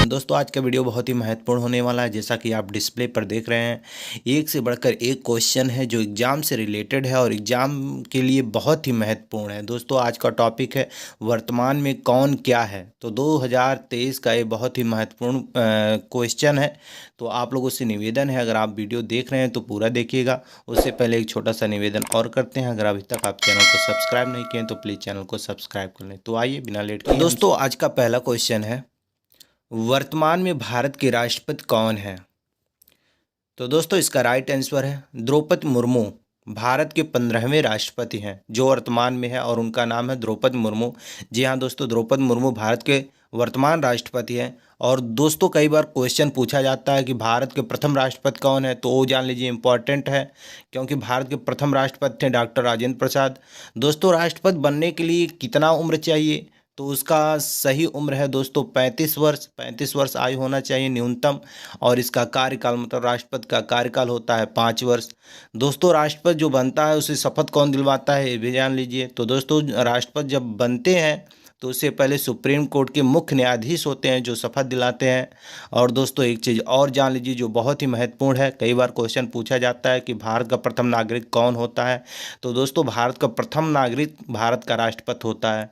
दोस्तों आज का वीडियो बहुत ही महत्वपूर्ण होने वाला है। जैसा कि आप डिस्प्ले पर देख रहे हैं, एक से बढ़कर एक क्वेश्चन है जो एग्ज़ाम से रिलेटेड है और एग्ज़ाम के लिए बहुत ही महत्वपूर्ण है। दोस्तों आज का टॉपिक है वर्तमान में कौन क्या है। तो 2023 का ये बहुत ही महत्वपूर्ण क्वेश्चन है। तो आप लोगों से निवेदन है, अगर आप वीडियो देख रहे हैं तो पूरा देखिएगा। उससे पहले एक छोटा सा निवेदन और करते हैं, अगर अभी तक आप चैनल को सब्सक्राइब नहीं किए तो प्लीज़ चैनल को सब्सक्राइब कर लें। तो आइए बिना लेट किए दोस्तों आज का पहला क्वेश्चन है, वर्तमान में भारत के राष्ट्रपति कौन है। तो दोस्तों इसका राइट आंसर है द्रौपदी मुर्मू। भारत के 15वें राष्ट्रपति हैं जो वर्तमान में है और उनका नाम है द्रौपदी मुर्मू। जी हाँ दोस्तों, द्रौपदी मुर्मू भारत के वर्तमान राष्ट्रपति हैं। और दोस्तों कई बार क्वेश्चन पूछा जाता है कि भारत के प्रथम राष्ट्रपति कौन है, तो वो जान लीजिए इम्पॉर्टेंट है, क्योंकि भारत के प्रथम राष्ट्रपति थे डॉक्टर राजेंद्र प्रसाद। दोस्तों राष्ट्रपति बनने के लिए कितना उम्र चाहिए, तो उसका सही उम्र है दोस्तों 35 वर्ष। 35 वर्ष आयु होना चाहिए न्यूनतम। और इसका कार्यकाल मतलब राष्ट्रपति का कार्यकाल होता है 5 वर्ष। दोस्तों राष्ट्रपति जो बनता है उसे शपथ कौन दिलवाता है ये भी जान लीजिए। तो दोस्तों राष्ट्रपति जब बनते हैं तो उससे पहले सुप्रीम कोर्ट के मुख्य न्यायाधीश होते हैं जो शपथ दिलाते हैं। और दोस्तों एक चीज़ और जान लीजिए जो बहुत ही महत्वपूर्ण है, कई बार क्वेश्चन पूछा जाता है कि भारत का प्रथम नागरिक कौन होता है। तो दोस्तों भारत का प्रथम नागरिक भारत का राष्ट्रपति होता है।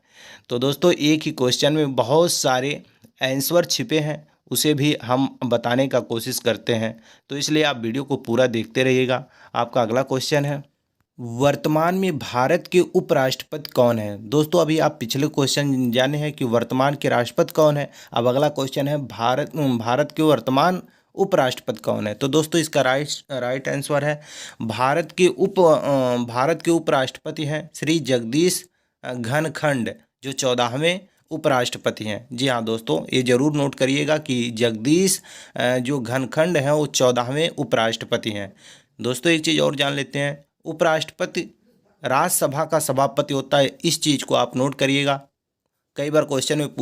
तो दोस्तों एक ही क्वेश्चन में बहुत सारे आंसर छिपे हैं, उसे भी हम बताने का कोशिश करते हैं, तो इसलिए आप वीडियो को पूरा देखते रहिएगा। आपका अगला क्वेश्चन है, वर्तमान में भारत के उपराष्ट्रपति कौन है। दोस्तों अभी आप पिछले क्वेश्चन जाने हैं कि वर्तमान के राष्ट्रपति कौन है, अब अगला क्वेश्चन है भारत के वर्तमान उपराष्ट्रपति कौन है। तो दोस्तों इसका राइट आंसर है भारत के उपराष्ट्रपति हैं श्री जगदीश घनखंड, जो 14वें उपराष्ट्रपति हैं। जी हाँ दोस्तों, ये जरूर नोट करिएगा कि जगदीश जो घनखंड हैं वो 14वें उपराष्ट्रपति हैं। दोस्तों एक चीज़ और जान लेते हैं, उपराष्ट्रपति राज्यसभा का सभापति होता है, इस चीज़ को आप नोट करिएगा। कई बार क्वेश्चन में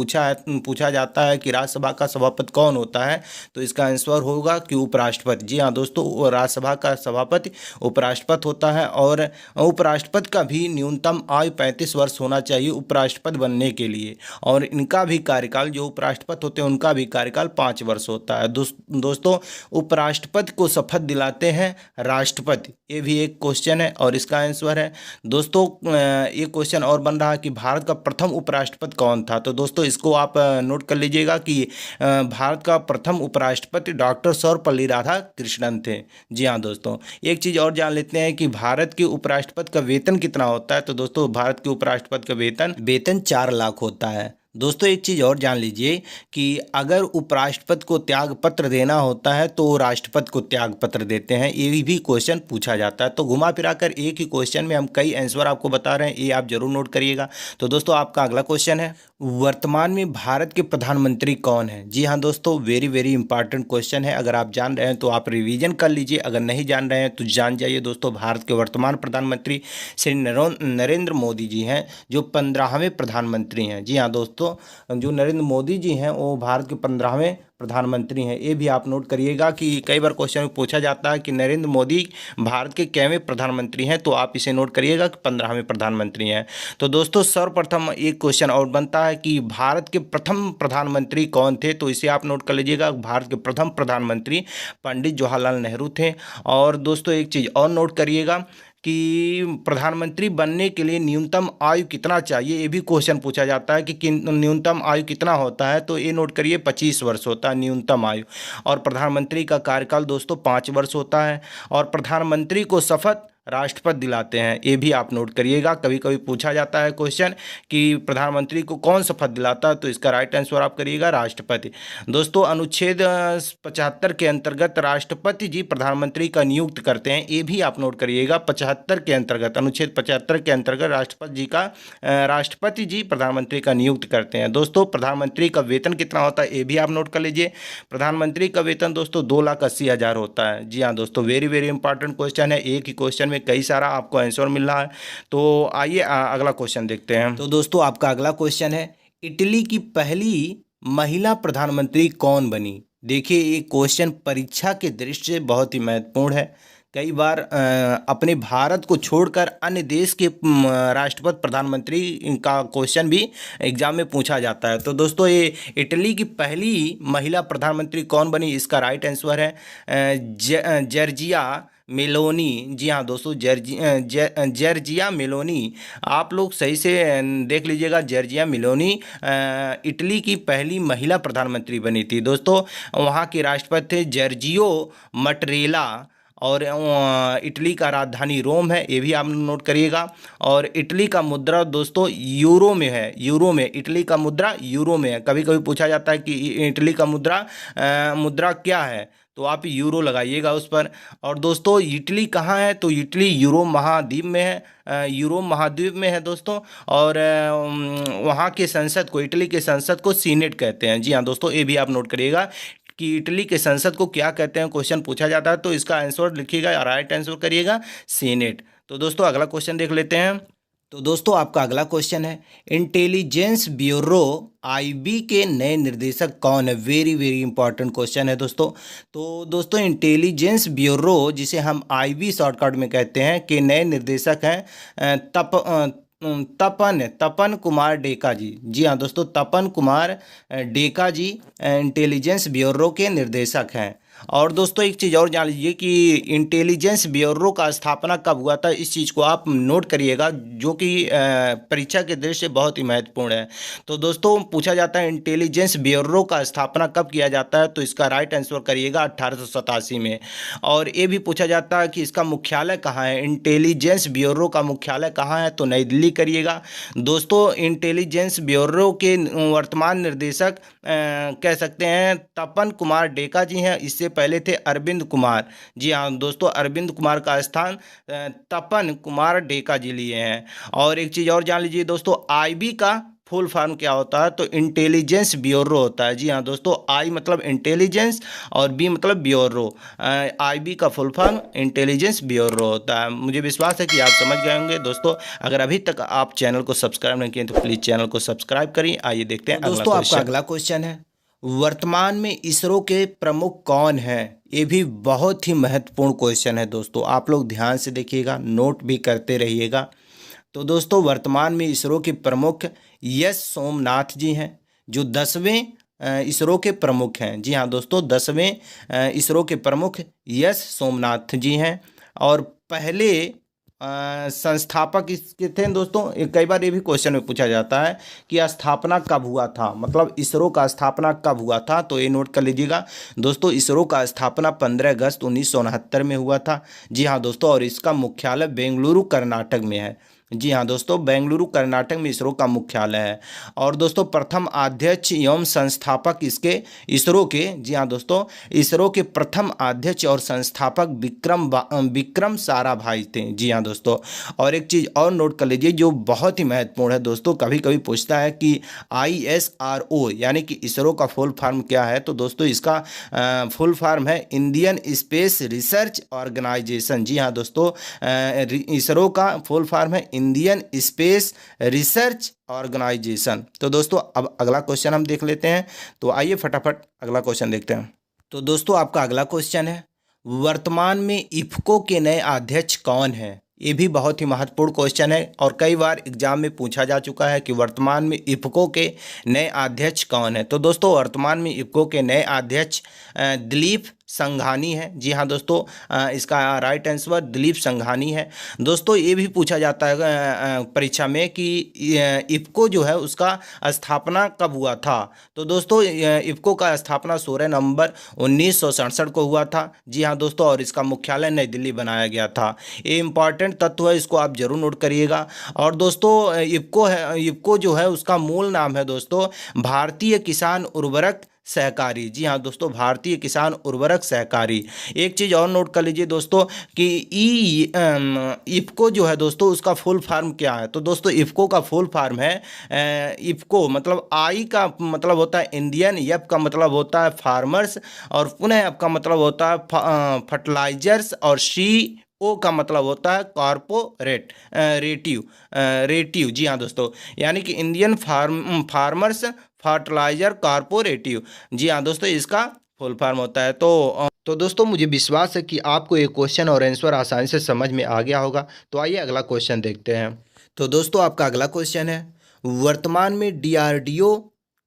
पूछा जाता है कि राज्यसभा का सभापति कौन होता है, तो इसका आंसर होगा कि उपराष्ट्रपति। जी हाँ दोस्तों, राज्यसभा का सभापति उपराष्ट्रपति होता है। और उपराष्ट्रपति का भी न्यूनतम आयु 35 वर्ष होना चाहिए उपराष्ट्रपति बनने के लिए। और इनका भी कार्यकाल, जो उपराष्ट्रपति होते हैं उनका भी कार्यकाल 5 वर्ष होता है। दोस्तों उपराष्ट्रपति को शपथ दिलाते हैं राष्ट्रपति, ये भी एक क्वेश्चन है और इसका आंसर है दोस्तों ये क्वेश्चन और बन रहा है कि भारत का प्रथम उपराष्ट्रपति कौन था। तो दोस्तों इसको आप नोट कर लीजिएगा कि भारत का प्रथम उपराष्ट्रपति डॉक्टर सर्वपल्ली राधाकृष्णन थे। जी हाँ दोस्तों, एक चीज़ और जान लेते हैं कि भारत के उपराष्ट्रपति का वेतन कितना होता है। तो दोस्तों भारत के उपराष्ट्रपति का वेतन 4 लाख होता है। दोस्तों एक चीज़ और जान लीजिए कि अगर उपराष्ट्रपति को त्याग पत्र देना होता है तो राष्ट्रपति को त्याग पत्र देते हैं, ये भी क्वेश्चन पूछा जाता है। तो घुमा फिरा कर एक ही क्वेश्चन में हम कई आंसर आपको बता रहे हैं, ये आप जरूर नोट करिएगा। तो दोस्तों आपका अगला क्वेश्चन है, वर्तमान में भारत के प्रधानमंत्री कौन है। जी हाँ दोस्तों, वेरी वेरी इंपॉर्टेंट क्वेश्चन है। अगर आप जान रहे हैं तो आप रिवीजन कर लीजिए, अगर नहीं जान रहे हैं तो जान जाइए। दोस्तों भारत के वर्तमान प्रधानमंत्री श्री नरेंद्र मोदी जी हैं, जो 15वें प्रधानमंत्री हैं। जी हाँ दोस्तों, जो नरेंद्र मोदी जी हैं वो भारत के 15वें प्रधानमंत्री हैं। ये भी आप नोट करिएगा कि कई बार क्वेश्चन में पूछा जाता है कि नरेंद्र मोदी भारत के कैवें प्रधानमंत्री हैं, तो आप इसे नोट करिएगा कि 15वें प्रधानमंत्री हैं। तो दोस्तों सर्वप्रथम एक क्वेश्चन और बनता है कि भारत के प्रथम प्रधानमंत्री कौन थे, तो इसे आप नोट कर लीजिएगा। भारत के प्रथम प्रधानमंत्री पंडित जवाहरलाल नेहरू थे। और दोस्तों एक चीज़ और नोट करिएगा कि प्रधानमंत्री बनने के लिए न्यूनतम आयु कितना चाहिए, ये भी क्वेश्चन पूछा जाता है कि न्यूनतम आयु कितना होता है। तो ये नोट करिए 25 वर्ष होता है न्यूनतम आयु। और प्रधानमंत्री का कार्यकाल दोस्तों 5 वर्ष होता है। और प्रधानमंत्री को शपथ राष्ट्रपति दिलाते हैं, ये भी आप नोट करिएगा। कभी कभी पूछा जाता है क्वेश्चन कि प्रधानमंत्री को कौन शपथ दिलाता है, तो इसका राइट आंसर आप करिएगा राष्ट्रपति। दोस्तों अनुच्छेद 75 के अंतर्गत राष्ट्रपति जी प्रधानमंत्री का नियुक्त करते हैं, ये भी आप नोट करिएगा। 75 के अंतर्गत, अनुच्छेद 75 के अंतर्गत राष्ट्रपति जी प्रधानमंत्री का नियुक्त करते हैं। दोस्तों प्रधानमंत्री का वेतन कितना होता है, ये भी आप नोट कर लीजिए। प्रधानमंत्री का वेतन दोस्तों 2,80,000 होता है। जी हाँ दोस्तों, वेरी वेरी इंपॉर्टेंट क्वेश्चन है, एक ही क्वेश्चन में कई सारा आपको आंसर मिल रहा है। तो आइए अगला क्वेश्चन देखते हैं। तो दोस्तों आपका अगला क्वेश्चन है, इटली की पहली महिला प्रधानमंत्री कौन बनी। देखिए ये क्वेश्चन परीक्षा के दृष्टि से बहुत ही महत्वपूर्ण है। कई बार अपने भारत को छोड़कर अन्य देश के राष्ट्रपति प्रधानमंत्री का क्वेश्चन भी एग्जाम में पूछा जाता है। तो दोस्तों ये इटली की पहली महिला प्रधानमंत्री कौन बनी, इसका राइट आंसर है जर्जिया मेलोनी। जी हाँ दोस्तों, जर्जिया मेलोनी। आप लोग सही से देख लीजिएगा, जर्जिया मेलोनी इटली की पहली महिला प्रधानमंत्री बनी थी दोस्तों। वहाँ के राष्ट्रपति थे जर्जियो मटरेला, और इटली का राजधानी रोम है, ये भी आप नोट करिएगा। और इटली का मुद्रा दोस्तों यूरो में है, यूरो में, इटली का मुद्रा यूरो में है। कभी कभी पूछा जाता है कि इटली का मुद्रा क्या है, तो आप यूरो लगाइएगा उस पर। और दोस्तों इटली कहाँ है, तो इटली यूरोप महाद्वीप में है, यूरोप महाद्वीप में है दोस्तों। और वहाँ के संसद को, इटली के संसद को सीनेट कहते हैं। जी हाँ दोस्तों, ये भी आप नोट करिएगा कि इटली के संसद को क्या कहते हैं, क्वेश्चन पूछा जाता है, तो इसका आंसर लिखिएगा, राइट आंसर करिएगा सीनेट। तो दोस्तों अगला क्वेश्चन देख लेते हैं। तो दोस्तों आपका अगला क्वेश्चन है, इंटेलिजेंस ब्यूरो आईबी के नए निर्देशक कौन है। वेरी वेरी इंपॉर्टेंट क्वेश्चन है दोस्तों। तो दोस्तों इंटेलिजेंस ब्यूरो, जिसे हम आईबी शॉर्टकट में कहते हैं, के नए निर्देशक हैं तपन कुमार डेका जी। जी हाँ दोस्तों, तपन कुमार डेका जी इंटेलिजेंस ब्यूरो के निर्देशक हैं। और दोस्तों एक चीज़ और जान लीजिए कि इंटेलिजेंस ब्यूरो का स्थापना कब हुआ था, इस चीज़ को आप नोट करिएगा, जो कि परीक्षा के दृष्टि से बहुत ही महत्वपूर्ण है। तो दोस्तों पूछा जाता है इंटेलिजेंस ब्यूरो का स्थापना कब किया जाता है, तो इसका राइट आंसर करिएगा 1887 में। और ये भी पूछा जाता है कि इसका मुख्यालय कहाँ है, इंटेलिजेंस ब्यूरो का मुख्यालय कहाँ है, तो नई दिल्ली करिएगा दोस्तों। इंटेलिजेंस ब्यूरो के वर्तमान निर्देशक कह सकते हैं तपन कुमार डेका जी हैं। इससे पहले थे अरविंद कुमार। जी हाँ दोस्तों, अरविंद कुमार का स्थान तपन कुमार डेका जी लिए हैं। और एक चीज़ और जान लीजिए दोस्तों, आईबी का फुल फॉर्म क्या होता है, तो इंटेलिजेंस ब्यूरो होता है। जी हाँ दोस्तों, आई मतलब इंटेलिजेंस और बी मतलब ब्यूरो। आईबी का फुल फॉर्म इंटेलिजेंस ब्यूरो होता है। मुझे विश्वास है कि आप समझ गए होंगे दोस्तों। अगर अभी तक आप चैनल को सब्सक्राइब नहीं किए तो प्लीज़ चैनल को सब्सक्राइब करिए। आइए देखते हैं दोस्तों आपका अगला क्वेश्चन है, वर्तमान में इसरो के प्रमुख कौन हैं। ये भी बहुत ही महत्वपूर्ण क्वेश्चन है दोस्तों, आप लोग ध्यान से देखिएगा, नोट भी करते रहिएगा। तो दोस्तों वर्तमान में इसरो के प्रमुख एस सोमनाथ जी हैं, जो 10वें इसरो के प्रमुख हैं। जी हाँ दोस्तों, 10वें इसरो के प्रमुख एस सोमनाथ जी हैं। और पहले संस्थापक इसके थे दोस्तों। कई बार ये भी क्वेश्चन में पूछा जाता है कि स्थापना कब हुआ था, मतलब इसरो का स्थापना कब हुआ था, तो ये नोट कर लीजिएगा दोस्तों। इसरो का स्थापना 15 अगस्त 1969 में हुआ था। जी हाँ दोस्तों, और इसका मुख्यालय बेंगलुरु कर्नाटक में है। जी हाँ दोस्तों, बेंगलुरु कर्नाटक में इसरो का मुख्यालय है। और दोस्तों प्रथम अध्यक्ष एवं संस्थापक इसके इसरो के, जी हाँ दोस्तों, इसरो के प्रथम अध्यक्ष और संस्थापक विक्रम साराभाई थे। जी हाँ दोस्तों, और एक चीज़ और नोट कर लीजिए जो बहुत ही महत्वपूर्ण है दोस्तों, कभी कभी पूछता है कि ISRO यानी कि इसरो का फुल फॉर्म क्या है, तो दोस्तों इसका फुल फॉर्म है इंडियन स्पेस रिसर्च ऑर्गेनाइजेशन। जी हाँ दोस्तों, इसरो का फुल फॉर्म है इंडियन स्पेस रिसर्च ऑर्गेनाइजेशन। तो दोस्तों अब अगला क्वेश्चन हम देख लेते हैं। तो आइए फटाफट अगला क्वेश्चन देखते हैं। तो दोस्तों आपका अगला क्वेश्चन है, वर्तमान में इफ्को के नए अध्यक्ष कौन है। ये भी बहुत ही महत्वपूर्ण क्वेश्चन है और कई बार एग्जाम में पूछा जा चुका है कि वर्तमान में इफ्को के नए अध्यक्ष कौन है। तो दोस्तों वर्तमान में इफ्को के नए अध्यक्ष दिलीप संघानी है। जी हाँ दोस्तों, इसका राइट आंसर दिलीप संघानी है। दोस्तों ये भी पूछा जाता है परीक्षा में कि इफ्को जो है उसका स्थापना कब हुआ था। तो दोस्तों इफ्को का स्थापना 16 नवंबर 1967 को हुआ था। जी हाँ दोस्तों, और इसका मुख्यालय नई दिल्ली बनाया गया था। ये इंपॉर्टेंट तत्व है, इसको आप जरूर नोट करिएगा। और दोस्तों इफ्को जो है उसका मूल नाम है दोस्तों भारतीय किसान उर्वरक सहकारी। जी हाँ दोस्तों, भारतीय किसान उर्वरक सहकारी। एक चीज़ और नोट कर लीजिए दोस्तों कि इफ्को जो है दोस्तों उसका फुल फॉर्म क्या है। तो दोस्तों इफ्को का फुल फॉर्म है इफ्को मतलब आई का मतलब होता है इंडियन, एफ का मतलब होता है फार्मर्स, और पुनः एफ का मतलब होता है फर्टिलाइजर्स, और सी ओ का मतलब होता है कॉर्पोरेट रेटिव। जी हाँ दोस्तों, यानी कि इंडियन फार्मर्स फर्टिलाइजर कॉर्पोरेटिव। जी हाँ दोस्तों, इसका फुल फॉर्म होता है। तो तो दोस्तों मुझे विश्वास है कि आपको ये क्वेश्चन और आंसर आसानी से समझ में आ गया होगा। तो आइए अगला क्वेश्चन देखते हैं। तो दोस्तों आपका अगला क्वेश्चन है, वर्तमान में डीआरडीओ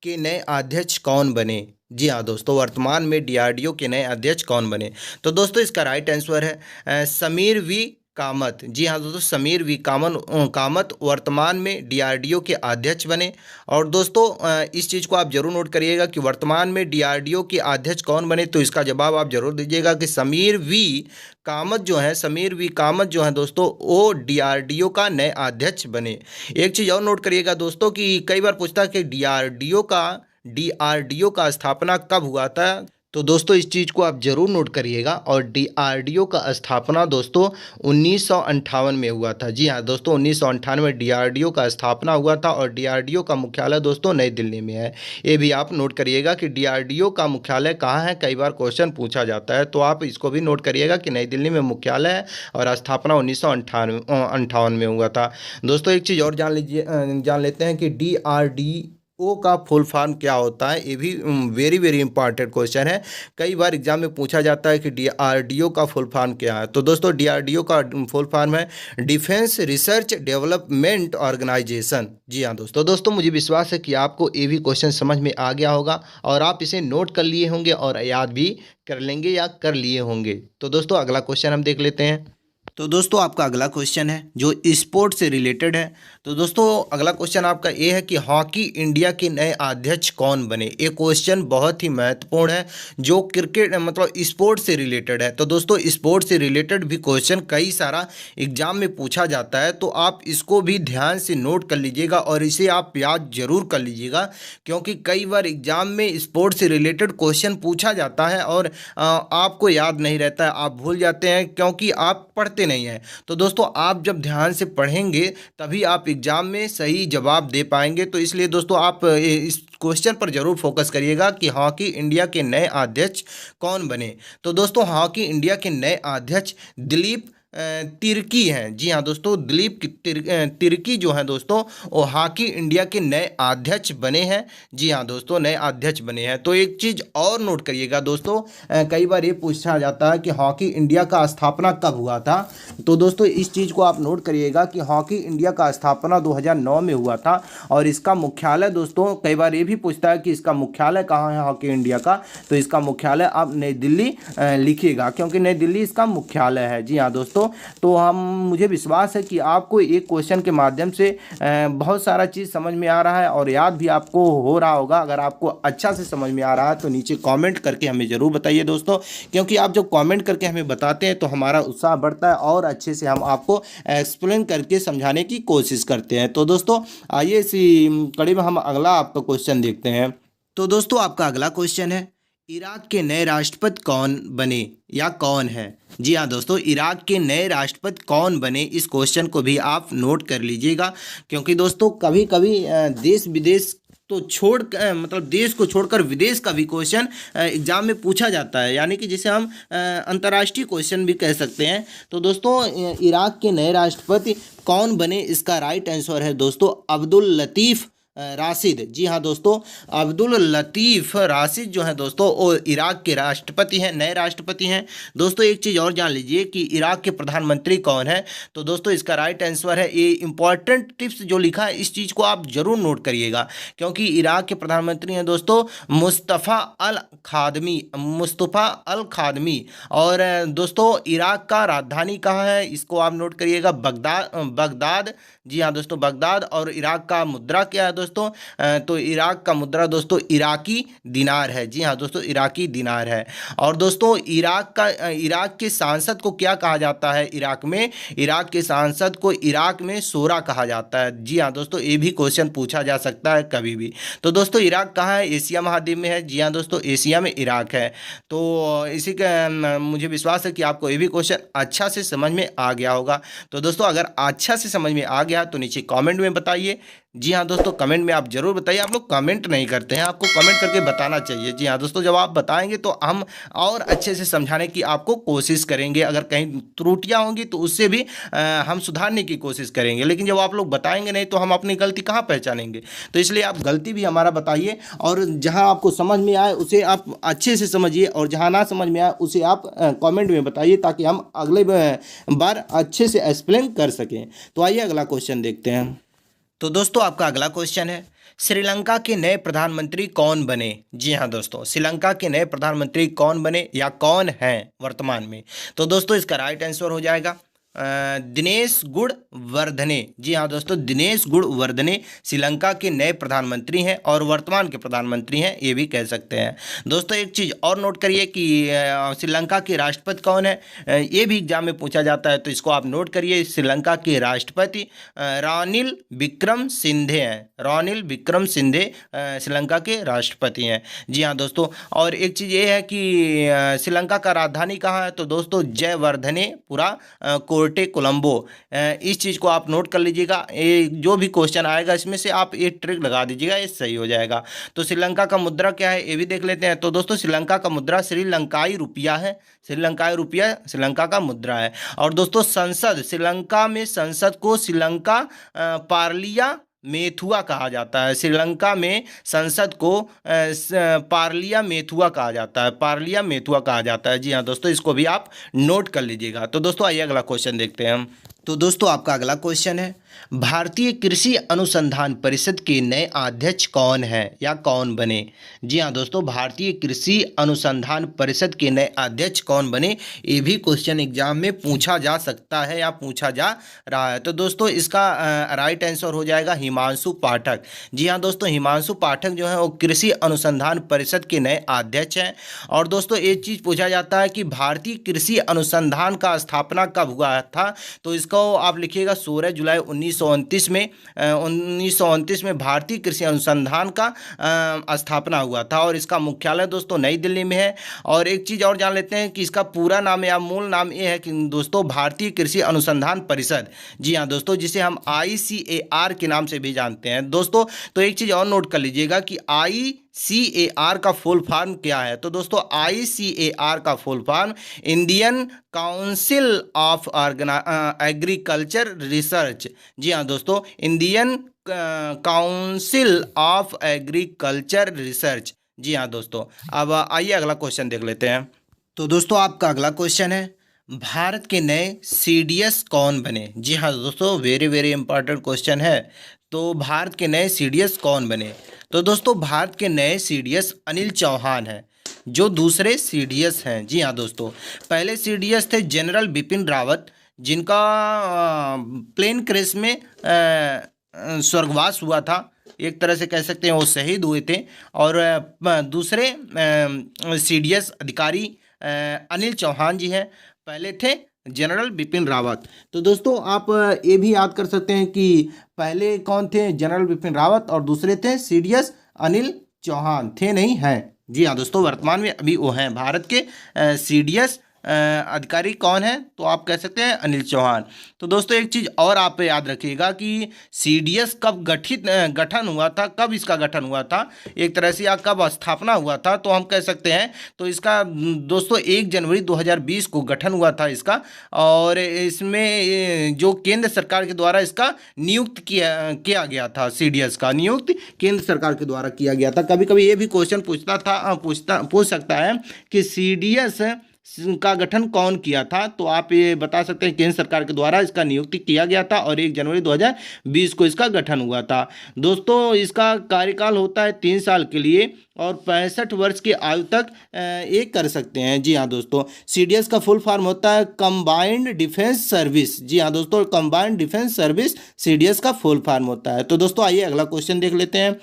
के नए अध्यक्ष कौन बने? जी हाँ दोस्तों, वर्तमान में डीआरडीओ के नए अध्यक्ष कौन बने? तो दोस्तों इसका राइट आंसर है समीर वी कामत। जी हाँ दोस्तों, समीर वी कामत वर्तमान में डीआरडीओ के अध्यक्ष बने। और दोस्तों इस चीज़ को आप जरूर नोट करिएगा कि वर्तमान में डीआरडीओ के अध्यक्ष कौन बने, तो इसका जवाब आप जरूर दीजिएगा कि समीर वी कामत जो है, समीर वी कामत जो है दोस्तों, वो डीआरडीओ का नए अध्यक्ष बने। एक चीज़ और नोट करिएगा दोस्तों कि कई बार पूछता है कि डीआरडीओ का स्थापना कब हुआ था। तो दोस्तों इस चीज़ को आप जरूर नोट करिएगा। और डीआरडीओ का स्थापना दोस्तों 1958 में हुआ था। जी हाँ दोस्तों, 1998 में डीआरडीओ का स्थापना हुआ था। और डीआरडीओ का मुख्यालय दोस्तों नई दिल्ली में है। ये भी आप नोट करिएगा कि डीआरडीओ का मुख्यालय कहाँ है, कई बार क्वेश्चन पूछा जाता है। तो आप इसको भी नोट करिएगा कि नई दिल्ली में मुख्यालय है और स्थापना 1958 में हुआ था। दोस्तों एक चीज़ और जान लेते हैं कि डीआरडीओ का फुल फॉर्म क्या होता है। ये भी वेरी वेरी इंपॉर्टेंट क्वेश्चन है। कई बार एग्जाम में पूछा जाता है कि डीआरडीओ का फुल फॉर्म क्या है। तो दोस्तों डीआरडीओ का फुल फॉर्म है डिफेंस रिसर्च डेवलपमेंट ऑर्गेनाइजेशन। जी हाँ दोस्तों मुझे विश्वास है कि आपको ये भी क्वेश्चन समझ में आ गया होगा और आप इसे नोट कर लिए होंगे और याद भी कर लेंगे या कर लिए होंगे। तो दोस्तों अगला क्वेश्चन हम देख लेते हैं। तो दोस्तों आपका अगला क्वेश्चन है जो स्पोर्ट से रिलेटेड है। तो दोस्तों अगला क्वेश्चन आपका ये है कि हॉकी इंडिया के नए अध्यक्ष कौन बने? ये क्वेश्चन बहुत ही महत्वपूर्ण है जो क्रिकेट मतलब स्पोर्ट से रिलेटेड है। तो दोस्तों स्पोर्ट से रिलेटेड भी क्वेश्चन कई सारा एग्जाम में पूछा जाता है। तो आप इसको भी ध्यान से नोट कर लीजिएगा और इसे आप याद जरूर कर लीजिएगा, क्योंकि कई बार एग्जाम में स्पोर्ट से रिलेटेड क्वेश्चन पूछा जाता है और आपको याद नहीं रहता है, आप भूल जाते हैं क्योंकि आप पढ़ते नहीं है। तो दोस्तों आप जब ध्यान से पढ़ेंगे तभी आप एग्जाम में सही जवाब दे पाएंगे। तो इसलिए दोस्तों आप इस क्वेश्चन पर जरूर फोकस करिएगा कि हॉकी इंडिया के नए अध्यक्ष कौन बने। तो दोस्तों हॉकी इंडिया के नए अध्यक्ष दिलीप तिर्की हैं। जी हाँ दोस्तों, दिलीप तिर्की जो है दोस्तों वो हॉकी इंडिया के नए अध्यक्ष बने हैं। जी हाँ दोस्तों, नए अध्यक्ष बने हैं। तो एक चीज़ और नोट करिएगा दोस्तों, कई बार ये पूछा जाता है कि हॉकी इंडिया का स्थापना कब हुआ था। तो दोस्तों इस चीज़ को आप नोट करिएगा कि हॉकी इंडिया का स्थापना 2009 में हुआ था। और इसका मुख्यालय दोस्तों कई बार ये भी पूछता है कि इसका मुख्यालय कहाँ है हॉकी इंडिया का। तो इसका मुख्यालय आप नई दिल्ली लिखिएगा, क्योंकि नई दिल्ली इसका मुख्यालय है। जी हाँ दोस्तों, तो मुझे विश्वास है कि आपको एक क्वेश्चन के माध्यम से बहुत सारा चीज़ समझ में आ रहा है और याद भी आपको हो रहा होगा। अगर आपको अच्छा से समझ में आ रहा है तो नीचे कमेंट करके हमें ज़रूर बताइए दोस्तों, क्योंकि आप जब कमेंट करके हमें बताते हैं तो हमारा उत्साह बढ़ता है और अच्छे से हम आपको एक्सप्लेन करके समझाने की कोशिश करते हैं। तो दोस्तों आइए इसी कड़ी में हम अगला आपका क्वेश्चन देखते हैं। तो दोस्तों आपका अगला क्वेश्चन है, इराक के नए राष्ट्रपति कौन बने या कौन है? जी हाँ दोस्तों, इराक के नए राष्ट्रपति कौन बने, इस क्वेश्चन को भी आप नोट कर लीजिएगा, क्योंकि दोस्तों कभी कभी देश विदेश तो मतलब देश को छोड़कर विदेश का भी क्वेश्चन एग्जाम में पूछा जाता है, यानी कि जिसे हम अंतर्राष्ट्रीय क्वेश्चन भी कह सकते हैं। तो दोस्तों इराक के नए राष्ट्रपति कौन बने, इसका राइट आंसर है दोस्तों अब्दुल लतीफ़ राशिद। जी हाँ दोस्तों, अब्दुल लतीफ़ राशिद जो है दोस्तों वो इराक के राष्ट्रपति हैं, नए राष्ट्रपति हैं। दोस्तों एक चीज़ और जान लीजिए कि इराक के प्रधानमंत्री कौन है। तो दोस्तों इसका राइट आंसर है, ये इंपॉर्टेंट टिप्स जो लिखा है इस चीज़ को आप जरूर नोट करिएगा, क्योंकि इराक के प्रधानमंत्री हैं दोस्तों मुस्तफ़ा अल खादमी। और दोस्तों इराक का राजधानी कहाँ है, इसको आप नोट करिएगा, बगदाद। जी हाँ दोस्तों, बगदाद। और इराक का मुद्रा क्या है दोस्तों? तो इराक का मुद्रा दोस्तों इराकी दिनार है। जी हाँ दोस्तों, इराकी दिनार है। और दोस्तों इराक के सांसद को क्या कहा जाता है? इराक के सांसद को इराक में शोरा कहा जाता है। जी हाँ दोस्तों, ये भी क्वेश्चन पूछा जा सकता है कभी भी। तो दोस्तों इराक कहाँ है? एशिया महाद्वीप में है। जी हाँ दोस्तों, एशिया में इराक है। तो इसी का मुझे विश्वास है कि आपको ये भी क्वेश्चन अच्छा से समझ में आ गया होगा। तो दोस्तों अगर अच्छा से समझ में आ गया तो नीचे कमेंट में बताइए। जी हाँ दोस्तों, कमेंट में आप जरूर बताइए। आप लोग कमेंट नहीं करते हैं, आपको कमेंट करके बताना चाहिए। जी हाँ दोस्तों, जब आप बताएंगे तो हम और अच्छे से समझाने की आपको कोशिश करेंगे। अगर कहीं त्रुटियां होंगी तो उससे भी हम सुधारने की कोशिश करेंगे। लेकिन जब आप लोग बताएंगे नहीं तो हम अपनी गलती कहाँ पहचानेंगे। तो इसलिए आप गलती भी हमारा बताइए, और जहाँ आपको समझ में आए उसे आप अच्छे से समझिए, और जहाँ ना समझ में आए उसे आप कमेंट में बताइए, ताकि हम अगले बार अच्छे से एक्सप्लेन कर सकें। तो आइए अगला क्वेश्चन देखते हैं। तो दोस्तों आपका अगला क्वेश्चन है, श्रीलंका के नए प्रधानमंत्री कौन बने। जी हाँ दोस्तों, श्रीलंका के नए प्रधानमंत्री कौन बने या कौन हैं वर्तमान में। तो दोस्तों इसका राइट आंसर हो जाएगा दिनेश गुणवर्धने। जी हाँ दोस्तों, दिनेश गुणवर्धने श्रीलंका के नए प्रधानमंत्री हैं और वर्तमान के प्रधानमंत्री हैं, ये भी कह सकते हैं। दोस्तों एक चीज़ और नोट करिए कि श्रीलंका के राष्ट्रपति कौन है, ये भी एग्जाम में पूछा जाता है, तो इसको आप नोट करिए। श्रीलंका के राष्ट्रपति रानिल विक्रमसिंघे हैं। रानिल विक्रमसिंघे श्रीलंका के राष्ट्रपति हैं। जी हाँ दोस्तों, और एक चीज़ ये है कि श्रीलंका का राजधानी कहाँ है, तो दोस्तों जयवर्धनेपुरा कोर्टे कोलंबो। इस चीज़ को आप नोट कर लीजिएगा। ये जो भी क्वेश्चन आएगा इसमें से आप एक ट्रिक लगा दीजिएगा, ये सही हो जाएगा। तो श्रीलंका का मुद्रा क्या है ये भी देख लेते हैं। तो दोस्तों श्रीलंका का मुद्रा श्रीलंकाई रुपया है। श्रीलंकाई रुपया श्रीलंका का मुद्रा है। और दोस्तों संसद, श्रीलंका में संसद को श्रीलंका पार्लिया मेथुआ कहा जाता है। श्रीलंका में संसद को पार्लिया मेथुआ कहा जाता है। पार्लिया मेथुआ कहा जाता है। जी हाँ दोस्तों, इसको भी आप नोट कर लीजिएगा। तो दोस्तों आइए अगला क्वेश्चन देखते हैं हम। तो दोस्तों आपका अगला क्वेश्चन है, भारतीय कृषि अनुसंधान परिषद के नए अध्यक्ष कौन है या कौन बने। जी हाँ दोस्तों, भारतीय कृषि अनुसंधान परिषद के नए अध्यक्ष कौन बने, ये भी क्वेश्चन एग्जाम में पूछा जा सकता है या पूछा जा रहा है। तो दोस्तों इसका राइट आंसर हो जाएगा हिमांशु पाठक। जी हाँ दोस्तों, हिमांशु पाठक जो है वो कृषि अनुसंधान परिषद के नए अध्यक्ष हैं। और दोस्तों एक चीज़ पूछा जाता है कि भारतीय कृषि अनुसंधान का स्थापना कब हुआ था, तो इसको आप लिखिएगा 16 जुलाई 1929 में। 1929 में भारतीय कृषि अनुसंधान का स्थापना हुआ था, और इसका मुख्यालय दोस्तों नई दिल्ली में है। और एक चीज़ और जान लेते हैं कि इसका पूरा नाम या मूल नाम ये है कि दोस्तों भारतीय कृषि अनुसंधान परिषद। जी हाँ दोस्तों, जिसे हम ICAR के नाम से भी जानते हैं दोस्तों। तो एक चीज़ और नोट कर लीजिएगा कि ICAR का फुल फॉर्म क्या है। तो दोस्तों ICAR का full form Indian council of agriculture research. जी हाँ दोस्तों, Indian council of agriculture research. जी हाँ दोस्तों, अब आइए अगला क्वेश्चन देख लेते हैं। तो दोस्तों आपका अगला क्वेश्चन है, भारत के नए CDS कौन बने। जी हाँ दोस्तों, वेरी वेरी इंपॉर्टेंट क्वेश्चन है। तो भारत के नए CDS कौन बने। तो दोस्तों भारत के नए CDS अनिल चौहान हैं, जो दूसरे CDS हैं। जी हाँ दोस्तों, पहले CDS थे जनरल बिपिन रावत, जिनका प्लेन क्रैश में स्वर्गवास हुआ था। एक तरह से कह सकते हैं वो शहीद हुए थे। और दूसरे CDS अधिकारी अनिल चौहान जी हैं। पहले थे जनरल बिपिन रावत। तो दोस्तों आप ये भी याद कर सकते हैं कि पहले कौन थे, जनरल बिपिन रावत, और दूसरे थे CDS अनिल चौहान। थे नहीं, हैं। जी हाँ दोस्तों, वर्तमान में अभी वो हैं। भारत के CDS अधिकारी कौन है, तो आप कह सकते हैं अनिल चौहान। तो दोस्तों एक चीज़ और आप याद रखिएगा कि CDS कब गठन हुआ था, कब इसका गठन हुआ था एक तरह से, या कब स्थापना हुआ था, तो हम कह सकते हैं तो इसका दोस्तों 1 जनवरी 2020 को गठन हुआ था इसका। और इसमें जो केंद्र सरकार के द्वारा इसका नियुक्त किया गया था, CDS का नियुक्त केंद्र सरकार के द्वारा किया गया था। कभी कभी ये भी क्वेश्चन पूछ सकता है कि CDS का गठन कौन किया था, तो आप ये बता सकते हैं केंद्र सरकार के द्वारा इसका नियुक्ति किया गया था, और 1 जनवरी 2020 को इसका गठन हुआ था। दोस्तों इसका कार्यकाल होता है 3 साल के लिए, और 65 वर्ष की आयु तक ये कर सकते हैं। जी हाँ दोस्तों, CDS का फुल फॉर्म होता है कंबाइंड डिफेंस सर्विस। जी हाँ दोस्तों, कंबाइंड डिफेंस सर्विस CDS का फुल फॉर्म होता है। तो दोस्तों आइए अगला क्वेश्चन देख लेते हैं।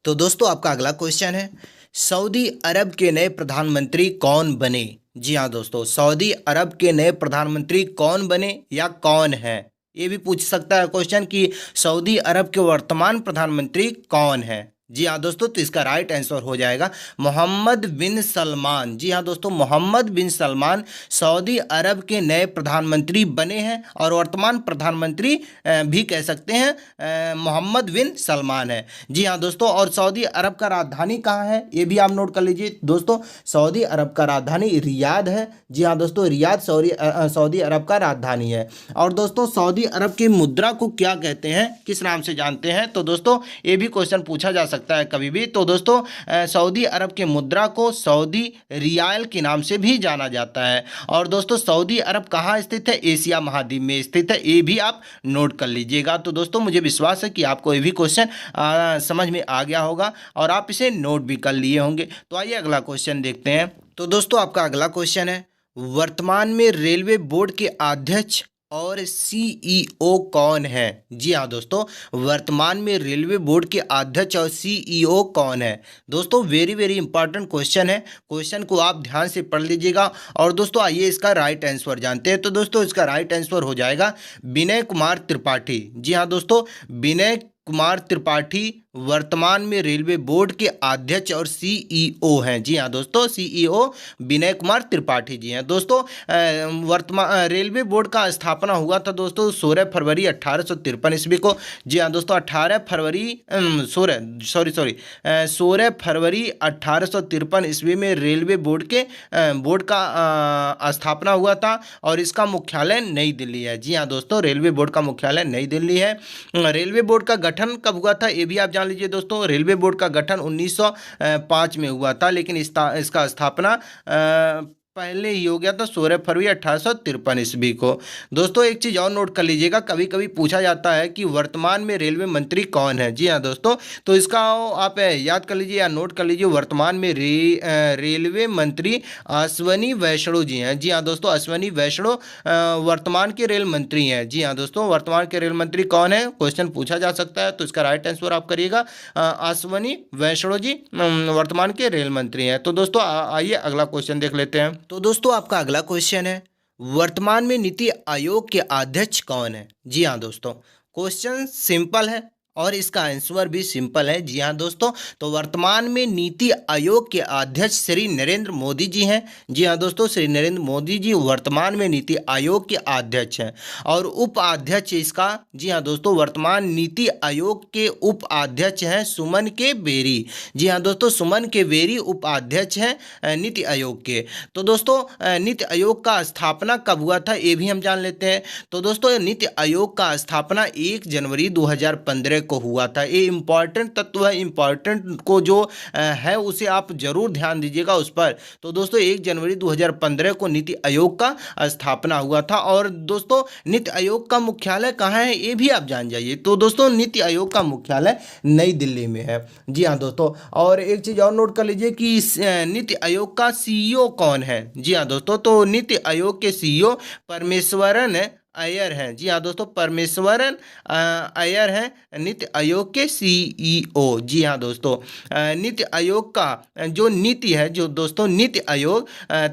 तो दोस्तों आपका अगला क्वेश्चन है, सऊदी अरब के नए प्रधानमंत्री कौन बने। जी हाँ दोस्तों, सऊदी अरब के नए प्रधानमंत्री कौन बने या कौन है, ये भी पूछ सकता है क्वेश्चन कि सऊदी अरब के वर्तमान प्रधानमंत्री कौन है। जी हाँ दोस्तों, तो इसका राइट आंसर हो जाएगा मोहम्मद बिन सलमान। जी हाँ दोस्तों, मोहम्मद बिन सलमान सऊदी अरब के नए प्रधानमंत्री बने हैं और वर्तमान प्रधानमंत्री भी कह सकते हैं मोहम्मद बिन सलमान है। जी हाँ दोस्तों, और सऊदी अरब का राजधानी कहाँ है ये भी आप नोट कर लीजिए दोस्तों। सऊदी अरब का राजधानी रियाद है। जी हाँ दोस्तों, रियाद सऊदी अरब का राजधानी है। और दोस्तों सऊदी अरब की मुद्रा को क्या कहते हैं, किस नाम से जानते हैं? तो दोस्तों ये भी क्वेश्चन पूछा जा सकता है कभी भी। तो दोस्तों सऊदी अरब के मुद्रा को सऊदी रियाल के नाम से भी जाना जाता है। और दोस्तों सऊदी अरब कहाँ स्थित है? एशिया महाद्वीप में स्थित है, ये भी आप नोट कर लीजिएगा। तो दोस्तों मुझे विश्वास है कि आपको ये भी क्वेश्चन समझ में आ गया होगा और आप इसे नोट भी कर लिए होंगे। तो आइए अगला क्वेश्चन देखते हैं। तो दोस्तों आपका अगला क्वेश्चन है, वर्तमान में रेलवे बोर्ड के अध्यक्ष और सीईओ कौन है? जी हाँ दोस्तों, वर्तमान में रेलवे बोर्ड के अध्यक्ष और सीईओ कौन है? दोस्तों वेरी वेरी इंपॉर्टेंट क्वेश्चन है, क्वेश्चन को आप ध्यान से पढ़ लीजिएगा। और दोस्तों आइए इसका राइट आंसर जानते हैं। तो दोस्तों इसका राइट आंसर हो जाएगा विनय कुमार त्रिपाठी। जी हाँ दोस्तों, विनय कुमार त्रिपाठी वर्तमान में रेलवे बोर्ड के अध्यक्ष और सीईओ हैं। जी हाँ दोस्तों, सीईओ विनय कुमार त्रिपाठी जी हैं। दोस्तों वर्तमान रेलवे बोर्ड का स्थापना हुआ था दोस्तों 16 फरवरी 1853 ईस्वी को। जी हाँ दोस्तों, 16 फरवरी 1853 ईस्वी में रेलवे बोर्ड का स्थापना हुआ था और इसका मुख्यालय नई दिल्ली है। जी हाँ दोस्तों, रेलवे बोर्ड का मुख्यालय नई दिल्ली है। रेलवे बोर्ड का गठन कब हुआ था ये भी आप जान लीजिए दोस्तों। रेलवे बोर्ड का गठन 1905 में हुआ था, लेकिन इसका स्थापना पहले ही हो गया था 16 फरवरी 1853 ईस्वी को। दोस्तों एक चीज़ और नोट कर लीजिएगा, कभी कभी पूछा जाता है कि वर्तमान में रेलवे मंत्री कौन है। जी हाँ दोस्तों, तो इसका आप याद कर लीजिए या नोट कर लीजिए, वर्तमान में रेलवे मंत्री अश्वनी वैष्णव जी हैं। जी हाँ दोस्तों, अश्वनी वैष्णव वर्तमान के रेल मंत्री हैं। जी हाँ दोस्तों, वर्तमान के रेल मंत्री कौन है, क्वेश्चन पूछा जा सकता है। तो इसका राइट आंसर आप करिएगा अश्वनी वैष्णव जी वर्तमान के रेल मंत्री हैं। तो दोस्तों आइए अगला क्वेश्चन देख लेते हैं। तो दोस्तों आपका अगला क्वेश्चन है, वर्तमान में नीति आयोग के अध्यक्ष कौन है? जी हाँ दोस्तों, क्वेश्चन सिंपल है और इसका आंसर भी सिंपल है। जी हाँ दोस्तों, तो वर्तमान में नीति आयोग के अध्यक्ष श्री नरेंद्र मोदी जी हैं। जी हाँ दोस्तों, श्री नरेंद्र मोदी जी वर्तमान में नीति आयोग के अध्यक्ष हैं और उपाध्यक्ष इसका, जी हाँ दोस्तों, वर्तमान नीति आयोग के उपाध्यक्ष हैं सुमन के बेरी। जी हाँ दोस्तों, सुमन के बेरी उपाध्यक्ष हैं नीति आयोग के। तो दोस्तों नीति आयोग का स्थापना कब हुआ था ये भी हम जान लेते हैं। तो दोस्तों नीति आयोग का स्थापना 1 जनवरी 2015 को हुआ था। ये इंपॉर्टेंट तत्व है, इंपॉर्टेंट को जो है उसे आप जरूर ध्यान दीजिएगा उस पर। तो दोस्तों 1 जनवरी 2015 को नीति आयोग का स्थापना हुआ था। और दोस्तों नीति आयोग का मुख्यालय कहाँ है ये भी आप जान जाइए। तो दोस्तों नीति आयोग का मुख्यालय नई दिल्ली में है। जी हाँ दोस्तों, और एक चीज़ और नोट कर लीजिए कि नीति आयोग का सीईओ कौन है। जी हाँ दोस्तों, तो नीति आयोग के सीईओ परमेश्वरन अय्यर हैं। जी हाँ दोस्तों, परमेश्वरन अय्यर हैं नीति आयोग के सीईओ। जी हाँ दोस्तों, नीति आयोग का जो नीति है, जो दोस्तों नीति आयोग,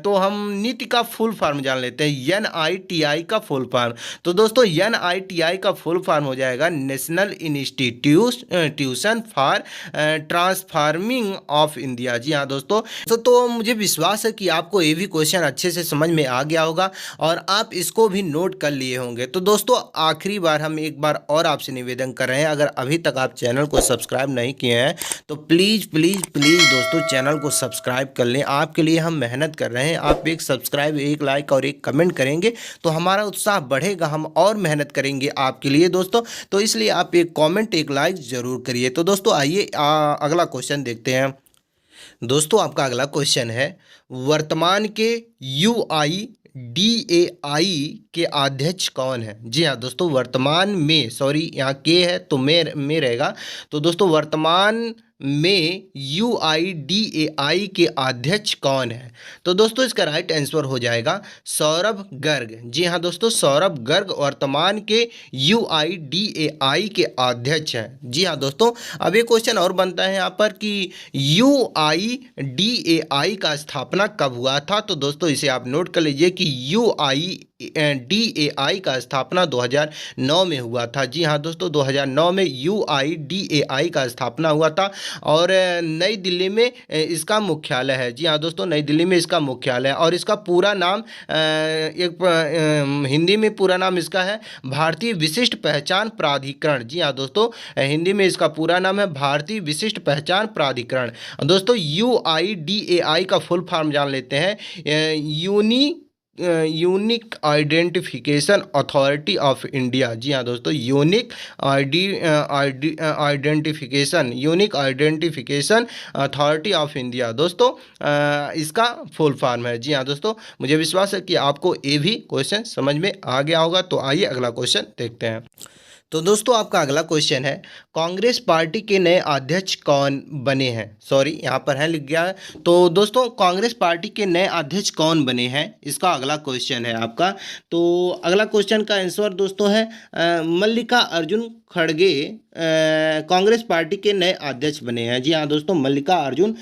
तो हम नीति का फुल फॉर्म जान लेते हैं, NITI का फुल फॉर्म। तो दोस्तों NITI का फुल फॉर्म हो जाएगा national institution for transforming of India. जी हाँ दोस्तों, तो मुझे विश्वास है कि आपको ये भी क्वेश्चन अच्छे से समझ में आ गया होगा और आप इसको भी नोट कर लिए होंगे। तो दोस्तों आखिरी बार हम एक बार और आपसे निवेदन कर रहे हैं, अगर अभी तक आप चैनल को सब्सक्राइब नहीं किए हैं तो प्लीज़ प्लीज़ प्लीज़ दोस्तों चैनल को सब्सक्राइब कर लें। आपके लिए हम मेहनत कर रहे हैं, आप एक सब्सक्राइब, एक लाइक और एक कमेंट करेंगे तो हमारा उत्साह बढ़ेगा, हम और मेहनत करेंगे आपके लिए दोस्तों। तो इसलिए आप एक कॉमेंट, एक लाइक ज़रूर करिए। तो दोस्तों आइए अगला क्वेश्चन देखते हैं। दोस्तों आपका अगला क्वेश्चन है, वर्तमान के UIDAI के अध्यक्ष कौन है? जी हाँ दोस्तों, वर्तमान में, सॉरी यहाँ के है तो में रहेगा। तो दोस्तों वर्तमान में UIDAI के अध्यक्ष कौन है? तो दोस्तों इसका राइट आंसर हो जाएगा सौरभ गर्ग। जी हाँ दोस्तों, सौरभ गर्ग वर्तमान के UIDAI के अध्यक्ष हैं। जी हाँ दोस्तों, अब एक क्वेश्चन और बनता है यहाँ पर कि UIDAI का स्थापना कब हुआ था? तो दोस्तों इसे आप नोट कर लीजिए कि UIDAI का स्थापना 2009 में हुआ था। जी हाँ दोस्तों, 2009 में UIDAI का स्थापना हुआ था और नई दिल्ली में इसका मुख्यालय है। जी हाँ दोस्तों, नई दिल्ली में इसका मुख्यालय है और इसका पूरा नाम हिंदी में पूरा नाम इसका है भारतीय विशिष्ट पहचान प्राधिकरण। जी हाँ दोस्तों, हिंदी में इसका पूरा नाम है भारतीय विशिष्ट पहचान प्राधिकरण। दोस्तों UIDAI का फुल फॉर्म जान लेते हैं। Unique identification authority of India. जी हाँ दोस्तों, unique identification authority of India दोस्तों, इसका फुल फॉर्म है। जी हाँ दोस्तों, मुझे विश्वास है कि आपको ये भी क्वेश्चन समझ में आ गया होगा। तो आइए अगला क्वेश्चन देखते हैं। तो दोस्तों आपका अगला क्वेश्चन है, कांग्रेस पार्टी के नए अध्यक्ष कौन बने हैं? सॉरी, यहाँ पर है लिख गया है। तो दोस्तों कांग्रेस पार्टी के नए अध्यक्ष कौन बने हैं, इसका अगला क्वेश्चन है आपका। तो अगला क्वेश्चन का आंसर दोस्तों है मल्लिका अर्जुन खड़गे कांग्रेस पार्टी के नए अध्यक्ष बने हैं। जी हाँ दोस्तों, मल्लिका अर्जुन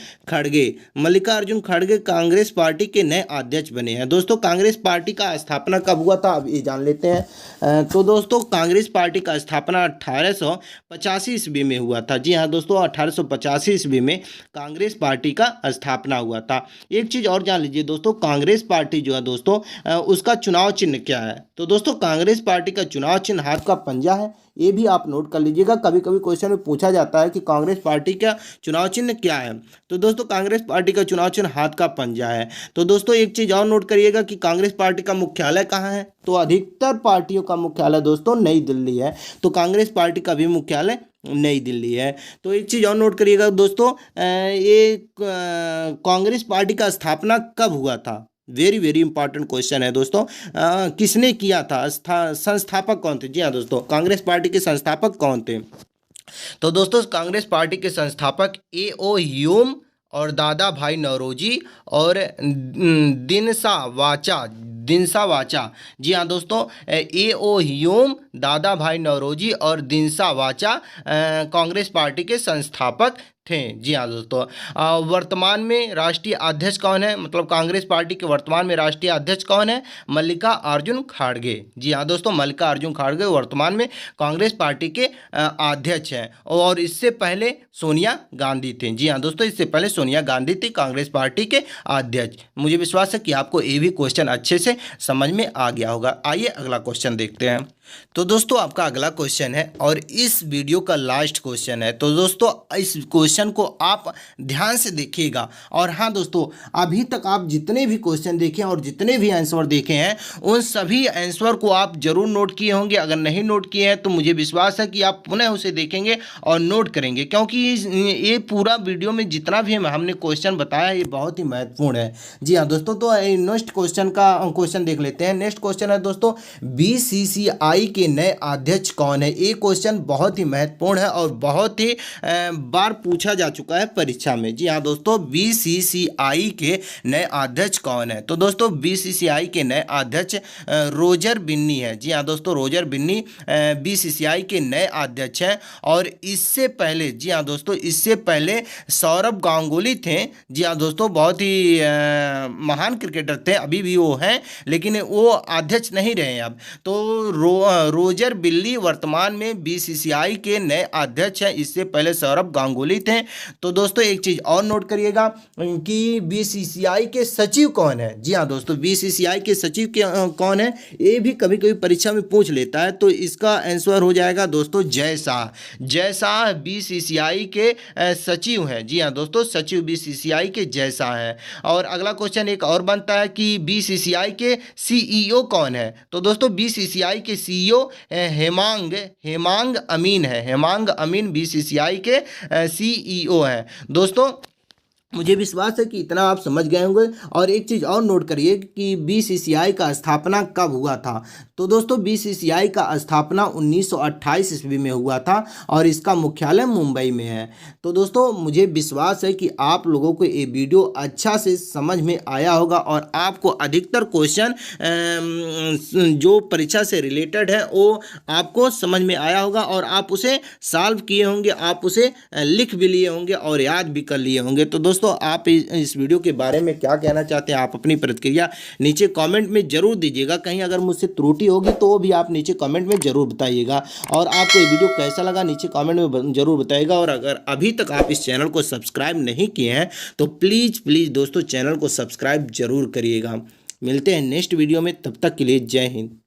खड़गे कांग्रेस पार्टी के नए अध्यक्ष बने हैं। दोस्तों कांग्रेस पार्टी का स्थापना कब हुआ था, अब ये जान लेते हैं। तो दोस्तों कांग्रेस पार्टी का स्थापना 1885 ईस्वी में हुआ था। जी हाँ दोस्तों, 1885 ईस्वी में कांग्रेस पार्टी का स्थापना हुआ था। एक चीज़ और जान लीजिए दोस्तों, कांग्रेस पार्टी जो है दोस्तों उसका चुनाव चिन्ह क्या है? तो दोस्तों कांग्रेस पार्टी का चुनाव चिन्ह हाथ का पंजा है। ये भी आप नोट कर लीजिएगा, कभी कभी क्वेश्चन में पूछा जाता है कि कांग्रेस पार्टी का चुनाव चिन्ह क्या है। तो दोस्तों कांग्रेस पार्टी का चुनाव चिन्ह हाथ का पंजा है। तो दोस्तों एक चीज़ और नोट करिएगा कि कांग्रेस पार्टी का मुख्यालय कहाँ है? तो अधिकतर पार्टियों का मुख्यालय दोस्तों नई दिल्ली है। तो कांग्रेस पार्टी का भी मुख्यालय नई दिल्ली है। तो एक चीज़ और नोट करिएगा दोस्तों, ये कांग्रेस पार्टी का स्थापना कब हुआ था? वेरी वेरी इंपॉर्टेंट क्वेश्चन है दोस्तों। किसने किया था? संस्थापक कौन थे? जी हाँ दोस्तों, कांग्रेस पार्टी के संस्थापक कौन थे? तो दोस्तों कांग्रेस पार्टी के संस्थापक A.O. ह्यूम और दादा भाई नौरोजी और दिनसा वाचा। जी हाँ दोस्तों, A.O. ह्यूम, दादा भाई नौरोजी और दिनसा वाचा कांग्रेस पार्टी के संस्थापक थे। जी हाँ दोस्तों, वर्तमान में राष्ट्रीय अध्यक्ष कौन है? मतलब कांग्रेस पार्टी के वर्तमान में राष्ट्रीय अध्यक्ष कौन है? मल्लिका अर्जुन खड़गे। जी हाँ दोस्तों, मल्लिका अर्जुन खड़गे वर्तमान में कांग्रेस पार्टी के अध्यक्ष हैं और इससे पहले सोनिया गांधी थे। जी हाँ दोस्तों, इससे पहले सोनिया गांधी थी कांग्रेस पार्टी के अध्यक्ष। मुझे विश्वास है कि आपको ये भी क्वेश्चन अच्छे से समझ में आ गया होगा। आइए अगला क्वेश्चन देखते हैं। तो दोस्तों आपका अगला क्वेश्चन है और इस वीडियो का लास्ट क्वेश्चन है। तो दोस्तों इस क्वेश्चन को आप ध्यान से देखिएगा। और हाँ दोस्तों, अभी तक आप जितने भी क्वेश्चन देखे और जितने भी आंसर देखे हैं उन सभी आंसर को आप जरूर नोट किए होंगे। अगर नहीं नोट किए हैं तो मुझे विश्वास है कि आप पुनः उसे देखेंगे और नोट करेंगे, क्योंकि ये पूरा वीडियो में जितना भी हमने क्वेश्चन बताया ये बहुत ही महत्वपूर्ण है। जी हाँ दोस्तों, तो नेक्स्ट क्वेश्चन देख लेते हैं। नेक्स्ट क्वेश्चन है दोस्तों, BCCI के नए अध्यक्ष कौन है? ये क्वेश्चन बहुत ही महत्वपूर्ण है और बहुत ही बार पूछा जा चुका है परीक्षा में। जी हाँ दोस्तों, BCCI के नए अध्यक्ष कौन है? तो दोस्तों BCCI के नए अध्यक्ष रोजर बिन्नी है। जी हाँ दोस्तों, रोजर बिन्नी BCCI के नए अध्यक्ष हैं। और इससे पहले, जी हाँ दोस्तों, इससे पहले सौरभ गांगुली थे। जी हाँ दोस्तों, बहुत ही महान क्रिकेटर थे, अभी भी वो हैं, लेकिन वो अध्यक्ष नहीं रहे अब। तो रोजर बिल्ली वर्तमान में BCCI के नए अध्यक्ष हैं। इससे पहले सौरभ गांगुली थे। तो दोस्तों एक चीज़ और नोट करिएगा कि BCCI के सचिव कौन है? जी हाँ दोस्तों, BCCI के सचिव कौन है? ये भी कभी कभी परीक्षा में पूछ लेता है। तो इसका आंसर हो जाएगा दोस्तों जय शाह BCCI के सचिव हैं। जी हाँ दोस्तों, सचिव BCCI के जय शाह हैं। और अगला क्वेश्चन एक और बनता है कि BCCI के CEO कौन है? तो दोस्तों BCCI के CEO हेमांग अमीन है। हेमांग अमीन BCCI के CEO हैं। दोस्तों मुझे विश्वास है कि इतना आप समझ गए होंगे। और एक चीज़ और नोट करिए कि BCCI का स्थापना कब हुआ था? तो दोस्तों BCCI का स्थापना 1928 ईस्वी में हुआ था और इसका मुख्यालय मुंबई में है। तो दोस्तों मुझे विश्वास है कि आप लोगों को ये वीडियो अच्छा से समझ में आया होगा और आपको अधिकतर क्वेश्चन जो परीक्षा से रिलेटेड है वो आपको समझ में आया होगा और आप उसे सॉल्व किए होंगे, आप उसे लिख भी लिए होंगे और याद भी कर लिए होंगे। तो दोस्तों दोस्तों आप इस वीडियो के बारे में क्या कहना चाहते हैं, आप अपनी प्रतिक्रिया नीचे कमेंट में जरूर दीजिएगा। कहीं अगर मुझसे त्रुटि होगी तो वो भी आप नीचे कमेंट में जरूर बताइएगा। और आपको ये वीडियो कैसा लगा नीचे कमेंट में जरूर बताइएगा। और अगर अभी तक आप इस चैनल को सब्सक्राइब नहीं किए हैं तो प्लीज़ प्लीज़ दोस्तों चैनल को सब्सक्राइब जरूर करिएगा। मिलते हैं नेक्स्ट वीडियो में, तब तक के लिए जय हिंद।